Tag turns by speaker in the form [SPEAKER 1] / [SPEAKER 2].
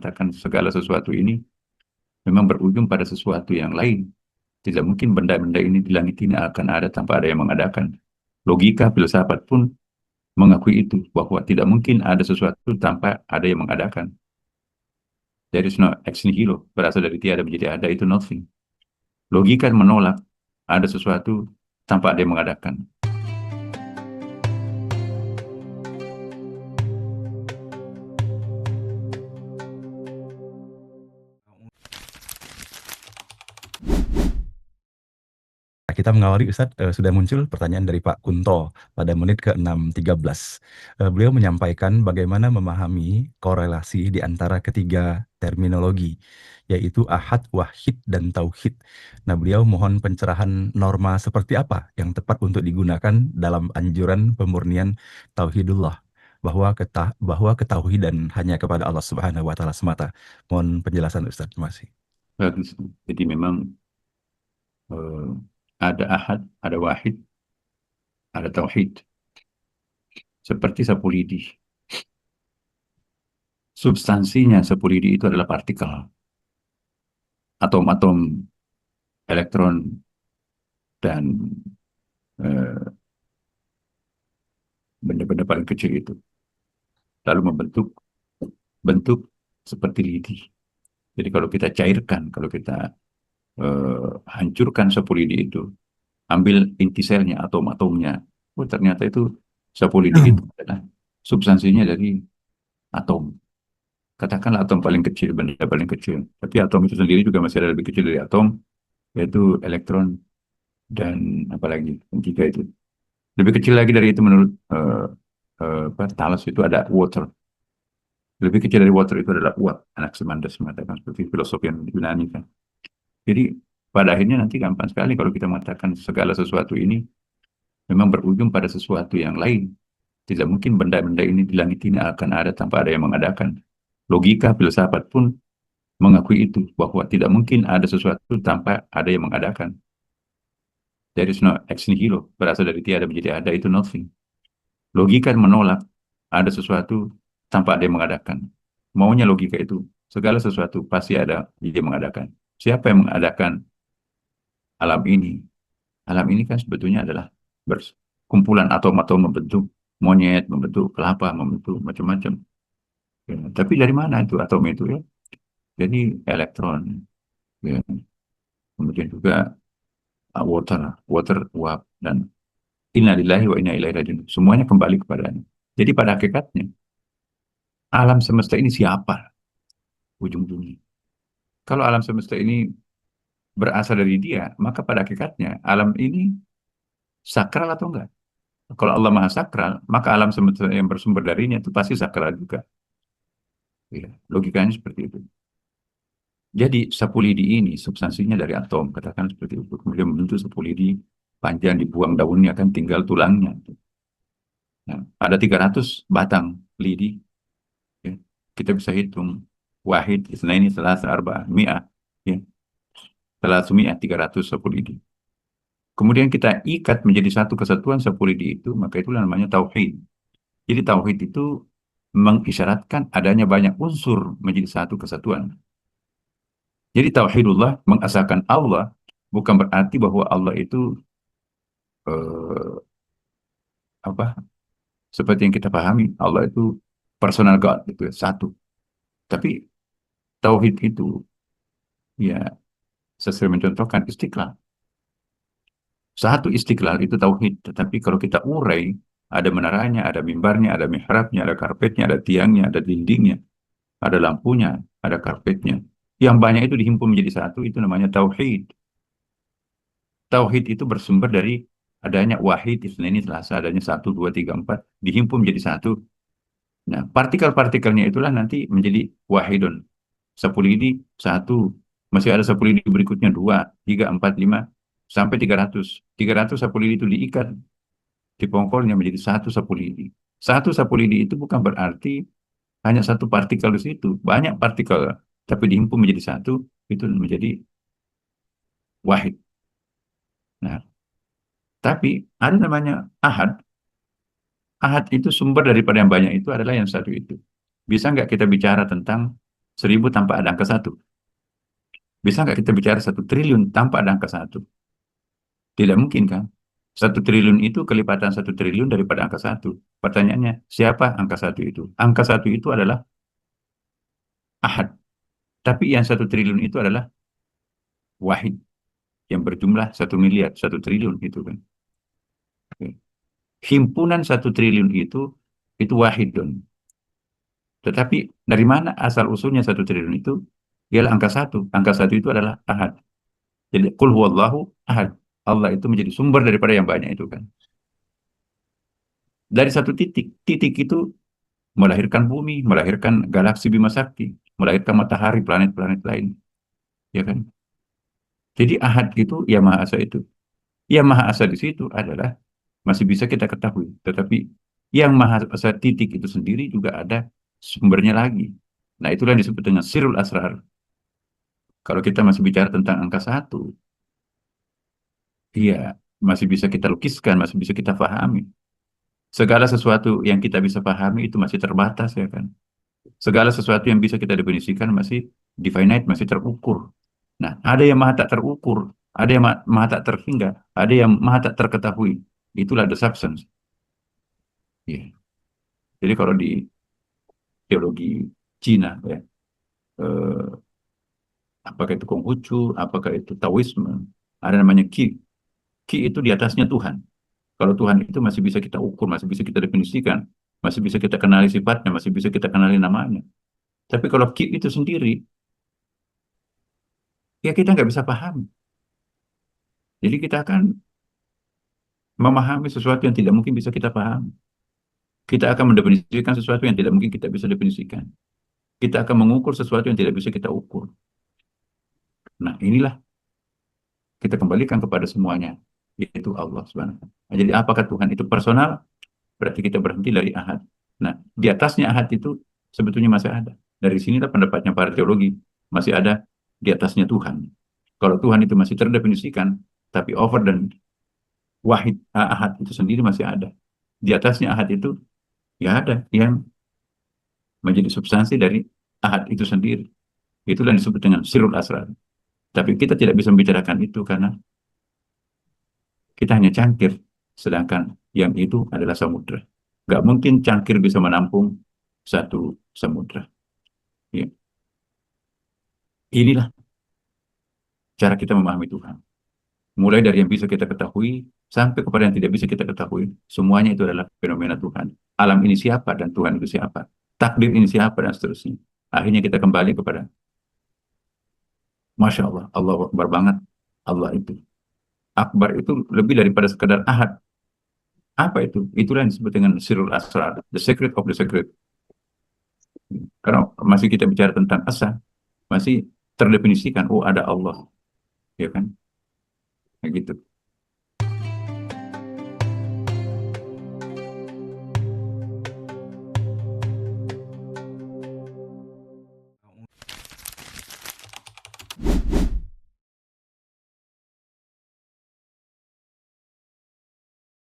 [SPEAKER 1] mengatakan segala sesuatu ini memang berujung pada sesuatu yang lain. Tidak mungkin benda-benda ini di langit ini akan ada tanpa ada yang mengadakan. Logika filsafat pun mengakui itu, bahwa tidak mungkin ada sesuatu tanpa ada yang mengadakan. There is no ex nihilo, berasal dari tiada menjadi ada, itu nothing. Logika menolak ada sesuatu tanpa ada yang mengadakan.
[SPEAKER 2] Kita mengawali Ustadz, sudah muncul pertanyaan dari Pak Kunto pada menit ke-6.13. Beliau menyampaikan bagaimana memahami korelasi di antara ketiga terminologi, yaitu ahad, wahid, dan tauhid. Nah, beliau mohon pencerahan norma seperti apa yang tepat untuk digunakan dalam anjuran pemurnian tauhidullah, bahwa ketauhidan hanya kepada Allah Subhanahu wa Ta'ala semata. Mohon penjelasan Ustadz. Terima kasih.
[SPEAKER 1] Bagus. Jadi memang ada ahad, ada wahid, ada tauhid. Seperti sapu lidi. Substansinya sapu lidi itu adalah partikel. Atom-atom, elektron, dan benda-benda paling kecil itu. Lalu membentuk bentuk seperti lidi. Jadi kalau kita cairkan, kalau kita hancurkan sapu lidi itu, ambil inti selnya, atom-atomnya, ternyata itu sapu lidi itu adalah substansinya dari atom. Katakanlah atom paling kecil, benda paling kecil. Tapi atom itu sendiri juga masih ada lebih kecil dari atom, yaitu elektron dan apalagi yang tiga itu. Lebih kecil lagi dari itu menurut Thales itu ada water. Lebih kecil dari water itu adalah uap. Anaximander mengatakan seperti filosofi yang Yunani kan. Jadi pada akhirnya nanti gampang sekali kalau kita mengatakan segala sesuatu ini memang berujung pada sesuatu yang lain. Tidak mungkin benda-benda ini di langit ini akan ada tanpa ada yang mengadakan. Logika filsafat pun mengakui itu, bahwa tidak mungkin ada sesuatu tanpa ada yang mengadakan. There is no ex nihilo, berasal dari tiada menjadi ada, itu nothing. Logika menolak ada sesuatu tanpa ada yang mengadakan. Maunya logika itu, segala sesuatu pasti ada yang mengadakan. Siapa yang mengadakan alam ini? Alam ini kan sebetulnya adalah kumpulan atom-atom membentuk monyet, membentuk kelapa, membentuk macam-macam. Ya, tapi dari mana itu atom itu ya? Jadi elektron, ya. Kemudian juga water, uap, dan innalillahi wa inna ilaihi rajiun. Semuanya kembali kepadanya. Jadi pada hakikatnya, alam semesta ini siapa ujung-ujungnya? Kalau alam semesta ini berasal dari dia, maka pada hakikatnya alam ini sakral atau enggak? Kalau Allah Maha Sakral, maka alam semesta yang bersumber darinya itu pasti sakral juga. Ya, logikanya seperti itu. Jadi sapu lidi ini substansinya dari atom, katakan seperti itu. Kemudian membentuk sapu lidi panjang, dibuang daunnya, kan tinggal tulangnya. Nah, ada 300 batang lidi. Ya. Kita bisa hitung. Wahid, isnaini, salasa, arba'a, mi'ah. Ya. Salasumiyah, 300 sapu lidi. Kemudian kita ikat menjadi satu kesatuan sapu lidi itu, maka itulah namanya tauhid. Jadi tauhid itu mengisyaratkan adanya banyak unsur menjadi satu kesatuan. Jadi tauhidullah mengesahkan Allah bukan berarti bahwa Allah itu eh, apa seperti yang kita pahami, Allah itu personal God itu ya, satu. Tapi tauhid itu ya sesuai mencontohkan istiqlal. Satu istiqlal itu tauhid, tetapi kalau kita urai, ada menaranya, ada mimbarnya, ada mihrabnya, ada karpetnya, ada tiangnya, ada dindingnya, ada lampunya, ada karpetnya. Yang banyak itu dihimpun menjadi satu, itu namanya tauhid. Tauhid itu bersumber dari adanya wahid, isnaini, selasa, adanya satu, dua, tiga, empat, dihimpun menjadi satu. Nah, partikel-partikelnya itulah nanti menjadi wahidun. Sapu lidi, satu. Masih ada sapu lidi berikutnya, dua, tiga, empat, lima, sampai 300. 300 sapu lidi itu diikat di pongkolnya menjadi satu sapu lidi. Satu sapu lidi itu bukan berarti hanya satu partikel di situ. Banyak partikel, tapi dihimpun menjadi satu, itu menjadi wahid. Nah, tapi ada namanya ahad. Ahad itu sumber daripada yang banyak itu adalah yang satu itu. Bisa nggak kita bicara tentang 1000 tanpa ada angka 1? Bisa nggak kita bicara 1 triliun tanpa ada angka 1? Tidak mungkin kan? 1 triliun itu kelipatan 1 triliun daripada angka 1. Pertanyaannya, siapa angka 1 itu? Angka 1 itu adalah ahad. Tapi yang 1 triliun itu adalah wahid, yang berjumlah 1 miliar, 1 triliun itu kan. Himpunan 1 triliun itu wahidun. Tetapi dari mana asal usulnya 1 triliun itu? Ialah angka 1. Angka 1 itu adalah ahad. Jadi, qul huwallahu ahad. Allah itu menjadi sumber daripada yang banyak itu kan. Dari satu titik. Titik itu melahirkan bumi, melahirkan galaksi Bima Sakti, melahirkan matahari, planet-planet lain. Ya kan? Jadi ahad itu, ya Maha Esa itu. Yang Maha Esa di situ adalah masih bisa kita ketahui. Tetapi yang Maha Esa titik itu sendiri juga ada sumbernya lagi. Nah, itulah yang disebut dengan sirul asrar. Kalau kita masih bicara tentang angka 1, iya, masih bisa kita lukiskan, masih bisa kita pahami. Segala sesuatu yang kita bisa pahami itu masih terbatas, ya kan? Segala sesuatu yang bisa kita definisikan masih definite, masih terukur. Nah, ada yang maha tak terukur, ada yang maha tak terhingga, ada yang maha tak terketahui. Itulah the substance. Ya. Jadi kalau di teologi Cina, ya, eh, apakah itu Konghucu, apakah itu Taoisme, ada namanya Qi. Qi itu di atasnya Tuhan. Kalau Tuhan itu masih bisa kita ukur, masih bisa kita definisikan, masih bisa kita kenali sifatnya, masih bisa kita kenali namanya. Tapi kalau Qi itu sendiri, ya kita nggak bisa paham. Jadi kita akan memahami sesuatu yang tidak mungkin bisa kita pahami. Kita akan mendefinisikan sesuatu yang tidak mungkin kita bisa definisikan. Kita akan mengukur sesuatu yang tidak bisa kita ukur. Nah, inilah kita kembalikan kepada semuanya, yaitu Allah Subhanahu wa Ta'ala. Nah, jadi apakah Tuhan itu personal? Berarti kita berhenti dari ahad. Nah, di atasnya ahad itu sebetulnya masih ada. Dari sinilah pendapatnya para teologi, masih ada di atasnya Tuhan. Kalau Tuhan itu masih terdefinisikan, tapi over dan wahid ahad itu sendiri masih ada. Di atasnya ahad itu ya ada yang menjadi substansi dari ahad itu sendiri. Itulah yang disebut dengan sirul asrar. Tapi kita tidak bisa membicarakan itu karena kita hanya cangkir, sedangkan yang itu adalah samudra. Gak mungkin cangkir bisa menampung satu samudra. Ya. Inilah cara kita memahami Tuhan. Mulai dari yang bisa kita ketahui, sampai kepada yang tidak bisa kita ketahui. Semuanya itu adalah fenomena Tuhan. Alam ini siapa dan Tuhan itu siapa. Takdir ini siapa dan seterusnya. Akhirnya kita kembali kepada Masya Allah, Allah Akbar banget. Allah itu. Akbar itu lebih daripada sekadar ahad. Apa itu? Itulah yang disebut dengan sirul asrar, the secret of the secret. Karena masih kita bicara tentang asa, masih terdefinisikan, oh ada Allah, ya kan? Kayak gitu.